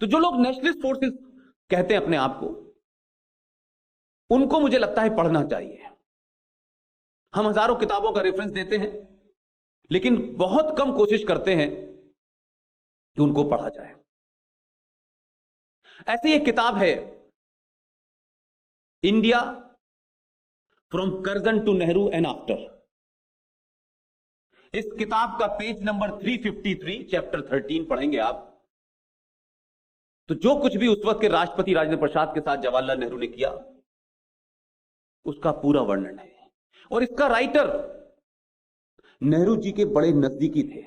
तो जो लोग नेशनलिस्ट फोर्सेस कहते हैं अपने आप को, उनको मुझे लगता है पढ़ना चाहिए। हम हजारों किताबों का रेफरेंस देते हैं, लेकिन बहुत कम कोशिश करते हैं कि उनको पढ़ा जाए। ऐसी एक किताब है, India from Curzon to Nehru and after. इस किताब का पेज नंबर 353, चैप्टर 13 पढ़ेंगे आप, तो जो कुछ भी उस वक्त के राष्ट्रपति राजेंद्र प्रसाद के साथ जवाहरलाल नेहरू ने किया, उसका पूरा वर्णन है। और इसका राइटर नेहरू जी के बड़े नजदीकी थे,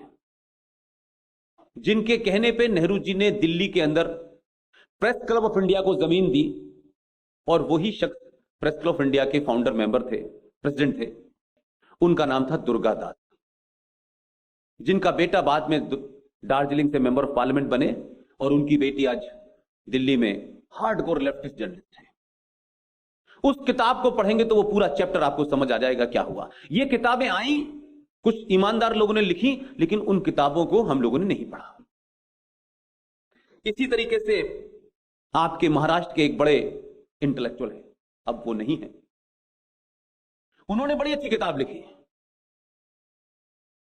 जिनके कहने पे नेहरू जी ने दिल्ली के अंदर प्रेस क्लब ऑफ इंडिया को जमीन दी, और वही शख्स प्रेस क्लब ऑफ इंडिया के फाउंडर मेंबर थे, प्रेसिडेंट थे। उनका नाम था दुर्गा दास, जिनका बेटा बाद में दार्जिलिंग से मेंबर ऑफ पार्लियामेंट बने, और उनकी बेटी आज दिल्ली में हार्डकोर लेफ्टिस्ट जर्नलिस्ट है। उस किताब को पढ़ेंगे तो वो पूरा चैप्टर आपको समझ आ जाएगा क्या हुआ। ये किताबें आई, कुछ ईमानदार लोगों ने लिखी, लेकिन उन किताबों को हम लोगों ने नहीं पढ़ा। इसी तरीके से आपके महाराष्ट्र के एक बड़े इंटेलेक्चुअल है, अब वो नहीं है, उन्होंने बड़ी अच्छी किताब लिखी।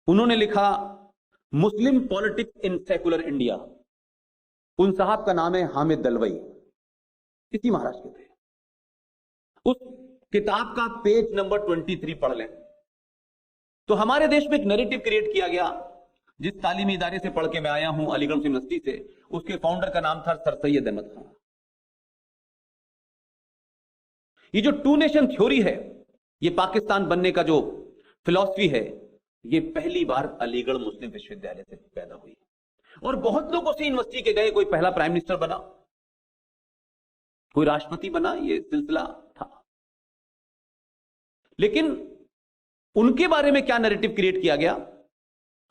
उन्होंने लिखा मुस्लिम पॉलिटिक्स इन सेकुलर इंडिया। उन साहब का नाम है हामिद दलवई, इसी महाराष्ट्र के थे। उस किताब का पेज नंबर 23 पढ़ लें तो हमारे देश में एक नैरेटिव क्रिएट किया गया। जिस तालीमी इदारे से पढ़ के मैं आया हूं, अलीगढ़ यूनिवर्सिटी से, उसके फाउंडर का नाम था सर सैयद अहमद खान। ये जो टू नेशन थ्योरी है, ये पाकिस्तान बनने का जो फिलॉसफी है, ये पहली बार अलीगढ़ मुस्लिम विश्वविद्यालय से पैदा हुई। और बहुत लोग उसी यूनिवर्सिटी के गए, कोई पहला प्राइम मिनिस्टर बना, कोई राष्ट्रपति बना, ये सिलसिला था। लेकिन उनके बारे में क्या नैरेटिव क्रिएट किया गया,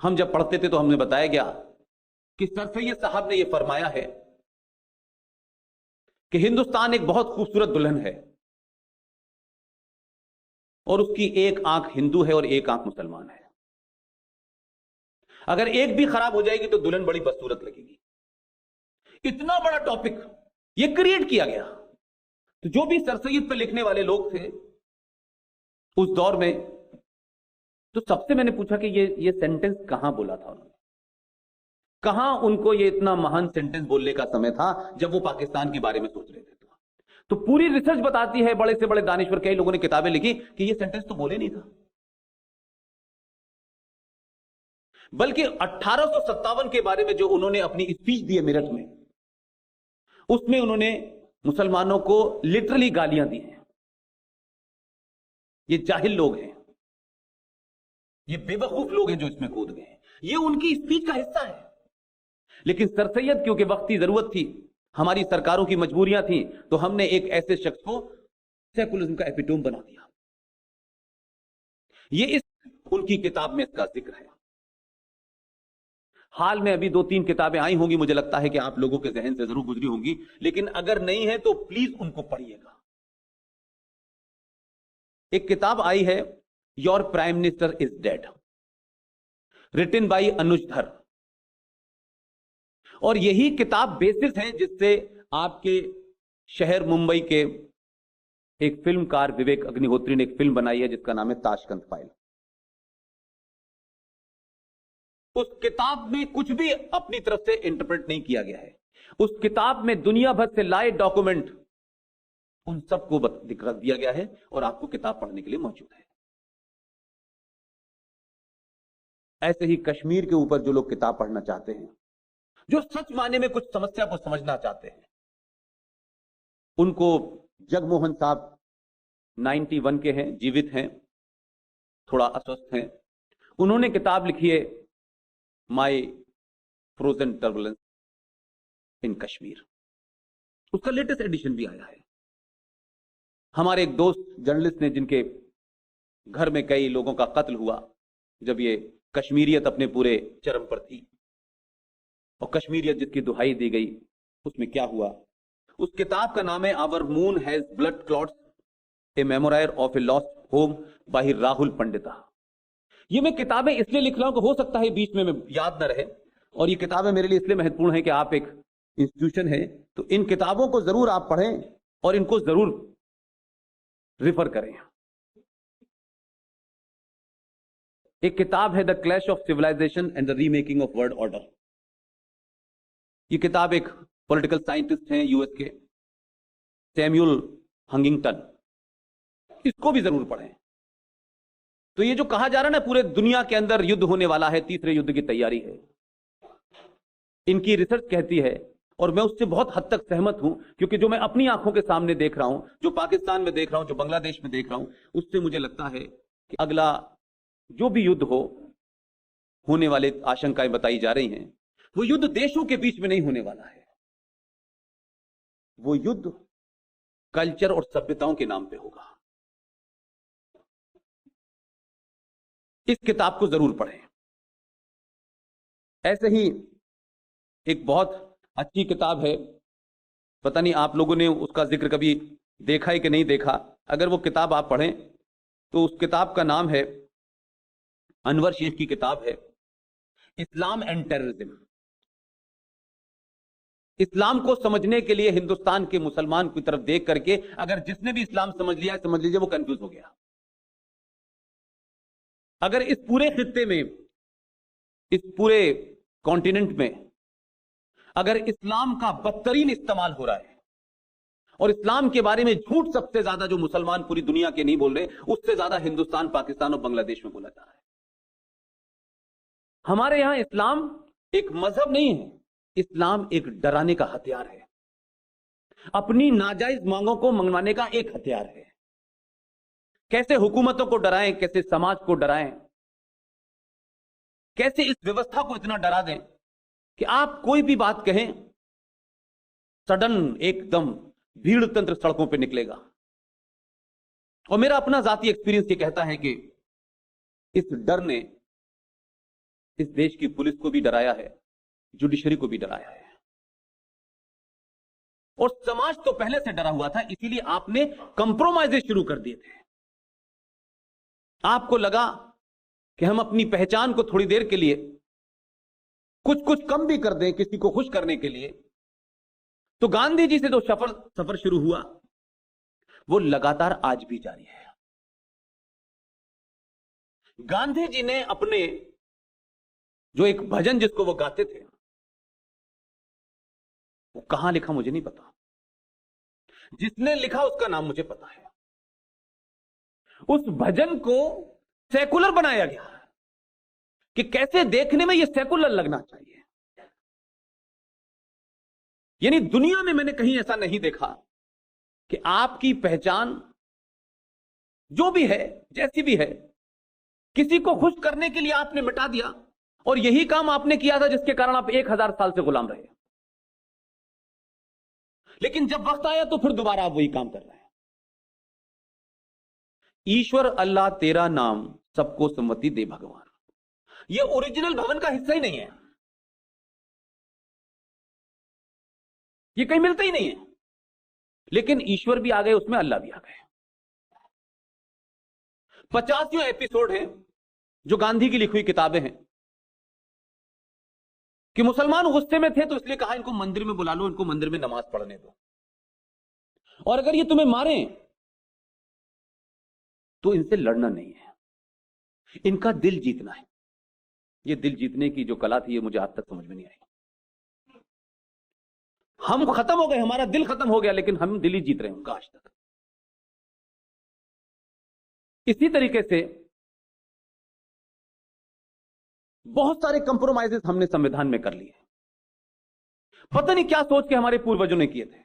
हम जब पढ़ते थे तो हमने बताया गया कि सर सैयद साहब ने यह फरमाया है कि हिंदुस्तान एक बहुत खूबसूरत दुल्हन है, और उसकी एक आंख हिंदू है और एक आंख मुसलमान है। अगर एक भी खराब हो जाएगी तो दुल्हन बड़ी बदसूरत लगेगी। इतना बड़ा टॉपिक ये क्रिएट किया गया। तो जो भी सर सैयद पे लिखने वाले लोग थे उस दौर में, तो सबसे मैंने पूछा कि ये सेंटेंस कहां बोला था उन्होंने, कहां उनको ये इतना महान सेंटेंस बोलने का समय था जब वो पाकिस्तान के बारे में सोच रहे थे। तो पूरी रिसर्च बताती है, बड़े से बड़े दानिश्वर कई लोगों ने किताबें लिखी कि ये सेंटेंस तो बोले नहीं था। बल्कि 1857 के बारे में जो उन्होंने अपनी स्पीच दी है मेरठ में, उसमें उन्होंने मुसलमानों को लिटरली गालियां दी हैं। ये जाहिल लोग हैं, ये बेवकूफ लोग हैं जो इसमें कूद गए हैं। ये उनकी स्पीच का हिस्सा है। लेकिन सर सैयद क्योंकि वक्त की जरूरत थी, हमारी सरकारों की मजबूरियां थी, तो हमने एक ऐसे शख्स को सेकुलरिज्म का एपिटोम बना दिया। ये इस उनकी किताब में इसका जिक्र है। हाल में अभी 2-3 किताबें आई होंगी, मुझे लगता है कि आप लोगों के जहन से जरूर गुजरी होंगी, लेकिन अगर नहीं है तो प्लीज उनको पढ़िएगा। एक किताब आई है, your prime minister is dead, written by Anuj Dhar. और यही किताब बेसिस है जिससे आपके शहर मुंबई के एक फिल्मकार विवेक अग्निहोत्री ने एक फिल्म बनाई है जिसका नाम है ताशकंद फाइल। उस किताब में कुछ भी अपनी तरफ से इंटरप्रेट नहीं किया गया है। उस किताब में दुनिया भर से लाए डॉक्यूमेंट उन सबको दिखा दिया गया है और आपको किताब पढ़ने के लिए मौजूद है। ऐसे ही कश्मीर के ऊपर जो लोग किताब पढ़ना चाहते हैं, जो सच मायने में कुछ समस्या को समझना चाहते हैं, उनको जगमोहन साहब 91 के हैं, जीवित हैं, थोड़ा अस्वस्थ हैं। उन्होंने किताब लिखी है माई फ्रोजन टर्बुलेंस इन कश्मीर। उसका लेटेस्ट एडिशन भी आया है। हमारे एक दोस्त जर्नलिस्ट ने, जिनके घर में कई लोगों का कत्ल हुआ जब ये कश्मीरियत अपने पूरे चरम पर थी, और कश्मीरियत जिसकी दुहाई दी गई, उसमें क्या हुआ, उस किताब का नाम है our moon has blood clots, a memoir of a lost home by Rahul Pandita. ये मैं किताबें इसलिए लिख रहा हूं कि हो सकता है बीच में याद न रहे, और ये किताबें मेरे लिए इसलिए महत्वपूर्ण है कि आप एक इंस्टीट्यूशन है, तो इन किताबों को जरूर आप पढ़ें और इनको जरूर रिफर करें। एक किताब है the clash of civilization and the remaking of world order. ये किताब एक पॉलिटिकल साइंटिस्ट हैं यूएस के, सैमुअल हंटिंगटन, इसको भी जरूर पढ़ें। तो ये जो कहा जा रहा है ना पूरे दुनिया के अंदर युद्ध होने वाला है, तीसरे युद्ध की तैयारी है, इनकी रिसर्च कहती है, और मैं उससे बहुत हद तक सहमत हूं, क्योंकि जो मैं अपनी आंखों के सामने देख रहा हूं, जो पाकिस्तान में देख रहा हूं, जो बांग्लादेश में देख रहा हूं, उससे मुझे लगता है कि अगला जो भी युद्ध होने वाले आशंकाएं बताई जा रही हैं, वो युद्ध देशों के बीच में नहीं होने वाला है, वो युद्ध कल्चर और सभ्यताओं के नाम पे होगा। इस किताब को जरूर पढ़ें। ऐसे ही एक बहुत अच्छी किताब है, पता नहीं आप लोगों ने उसका जिक्र कभी देखा है कि नहीं देखा, अगर वो किताब आप पढ़ें तो उस किताब का नाम है, अनवर शेख की किताब है, इस्लाम एंड टेररिज्म। इस्लाम को समझने के लिए हिंदुस्तान के मुसलमान की तरफ देख करके अगर जिसने भी इस्लाम समझ लिया, समझ लीजिए वो कंफ्यूज हो गया। अगर इस पूरे खित्ते में, इस पूरे कॉन्टिनेंट में अगर इस्लाम का बदतरीन इस्तेमाल हो रहा है और इस्लाम के बारे में झूठ सबसे ज्यादा जो मुसलमान पूरी दुनिया के नहीं बोल रहे, उससे ज्यादा हिंदुस्तान, पाकिस्तान और बांग्लादेश में बोला जा रहा है। हमारे यहां इस्लाम एक मजहब नहीं है, इस्लाम एक डराने का हथियार है, अपनी नाजायज मांगों को मंगवाने का एक हथियार है। कैसे हुकूमतों को डराएं, कैसे समाज को डराएं, कैसे इस व्यवस्था को इतना डरा दें कि आप कोई भी बात कहें, सडन एकदम भीड़ तंत्र सड़कों पे निकलेगा। और मेरा अपना जाती एक्सपीरियंस ये कहता है कि इस डर ने इस देश की पुलिस को भी डराया है, जुडिशरी को भी डराया है, और समाज तो पहले से डरा हुआ था, इसीलिए आपने कंप्रोमाइजेस शुरू कर दिए थे। आपको लगा कि हम अपनी पहचान को थोड़ी देर के लिए कुछ कम भी कर दें किसी को खुश करने के लिए। तो गांधी जी से जो सफर शुरू हुआ वो लगातार आज भी जारी है। गांधी जी ने अपने जो एक भजन जिसको वो गाते थे, वो कहां लिखा मुझे नहीं पता, जिसने लिखा उसका नाम मुझे पता है। उस भजन को सेकुलर बनाया गया कि कैसे देखने में यह सेकुलर लगना चाहिए। यानी दुनिया में मैंने कहीं ऐसा नहीं देखा कि आपकी पहचान जो भी है, जैसी भी है, किसी को खुश करने के लिए आपने मिटा दिया, और यही काम आपने किया था जिसके कारण आप 1000 साल से गुलाम रहे। लेकिन जब वक्त आया तो फिर दोबारा आप वही काम कर रहे हैं। ईश्वर अल्लाह तेरा नाम सबको सम्मति दे भगवान, ये ओरिजिनल भवन का हिस्सा ही नहीं है, ये कहीं मिलता ही नहीं है। लेकिन ईश्वर भी आ गए उसमें, अल्लाह भी आ गए। 50वां एपिसोड है जो गांधी की लिखी हुई किताबें हैं कि मुसलमान गुस्से में थे तो इसलिए कहा इनको मंदिर में बुला लो, इनको मंदिर में नमाज पढ़ने दो, और अगर ये तुम्हें मारें तो इनसे लड़ना नहीं है, इनका दिल जीतना है। ये दिल जीतने की जो कला थी ये मुझे आज तक समझ में नहीं आई। हम खत्म हो गए, हमारा दिल खत्म हो गया, लेकिन हम दिल ही जीत रहे हैं उनका आज तक। इसी तरीके से बहुत सारे कंप्रोमाइजेस हमने संविधान में कर लिए, पता नहीं क्या सोच के हमारे पूर्वजों ने किए थे।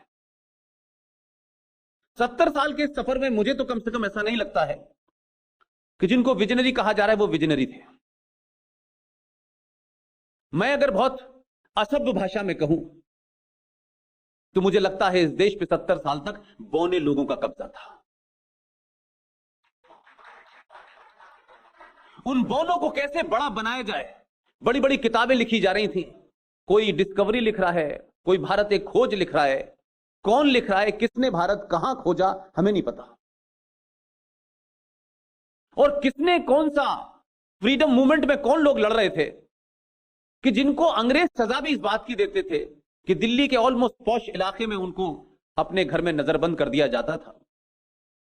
70 साल के सफर में मुझे तो कम से कम ऐसा नहीं लगता है कि जिनको विजनरी कहा जा रहा है वो विजनरी थे। मैं अगर बहुत असभ्य भाषा में कहूं तो मुझे लगता है इस देश पे 70 साल तक बौने लोगों का कब्जा था। उन बौनों को कैसे बड़ा बनाया जाए, बड़ी बड़ी किताबें लिखी जा रही थी। कोई डिस्कवरी लिख रहा है, कोई भारत एक खोज लिख रहा है, कौन लिख रहा है, किसने भारत कहां खोजा, हमें नहीं पता। और किसने कौन सा फ्रीडम मूवमेंट में कौन लोग लड़ रहे थे कि जिनको अंग्रेज सजा भी इस बात की देते थे कि दिल्ली के ऑलमोस्ट पॉश इलाके में उनको अपने घर में नजरबंद कर दिया जाता था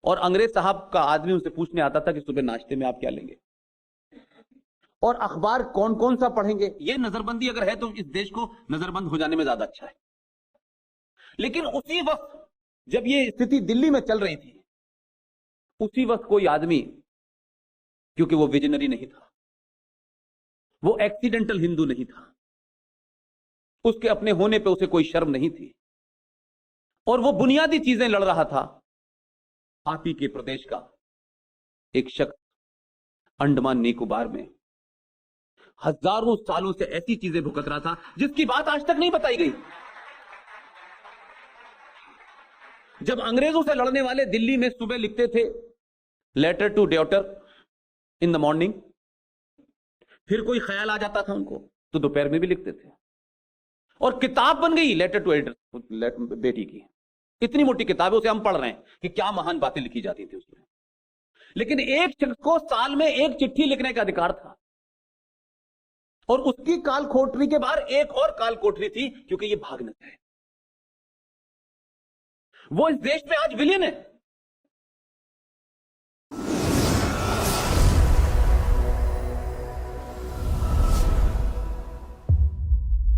और अंग्रेज साहब का आदमी उनसे पूछने आता था कि सुबह नाश्ते में आप क्या लेंगे और अखबार कौन कौन सा पढ़ेंगे। ये नजरबंदी अगर है तो इस देश को नजरबंद हो जाने में ज्यादा अच्छा है। लेकिन उसी वक्त जब ये स्थिति दिल्ली में चल रही थी, उसी वक्त कोई आदमी, क्योंकि वो विजनरी नहीं था, वो एक्सीडेंटल हिंदू नहीं था, उसके अपने होने पे उसे कोई शर्म नहीं थी और वो बुनियादी चीजें लड़ रहा था। आपी के प्रदेश का एक शख्स अंडमान निकोबार में हजारों सालों से ऐसी चीजें भुगत रहा था जिसकी बात आज तक नहीं बताई गई। जब अंग्रेजों से लड़ने वाले दिल्ली में सुबह लिखते थे letter to daughter in the morning, फिर कोई ख्याल आ जाता था उनको तो दोपहर में भी लिखते थे और किताब बन गई लेटर टू एल्डर, बेटी की। इतनी मोटी किताब है, उसे हम पढ़ रहे हैं कि क्या महान बातें लिखी जाती थी उसमें। लेकिन एक शख्स को साल में एक चिट्ठी लिखने का अधिकार था और उसकी काल कोठरी के बाहर एक और काल कोठरी थी, क्योंकि ये भाग न जाए। वो इस देश में आज विलेन है।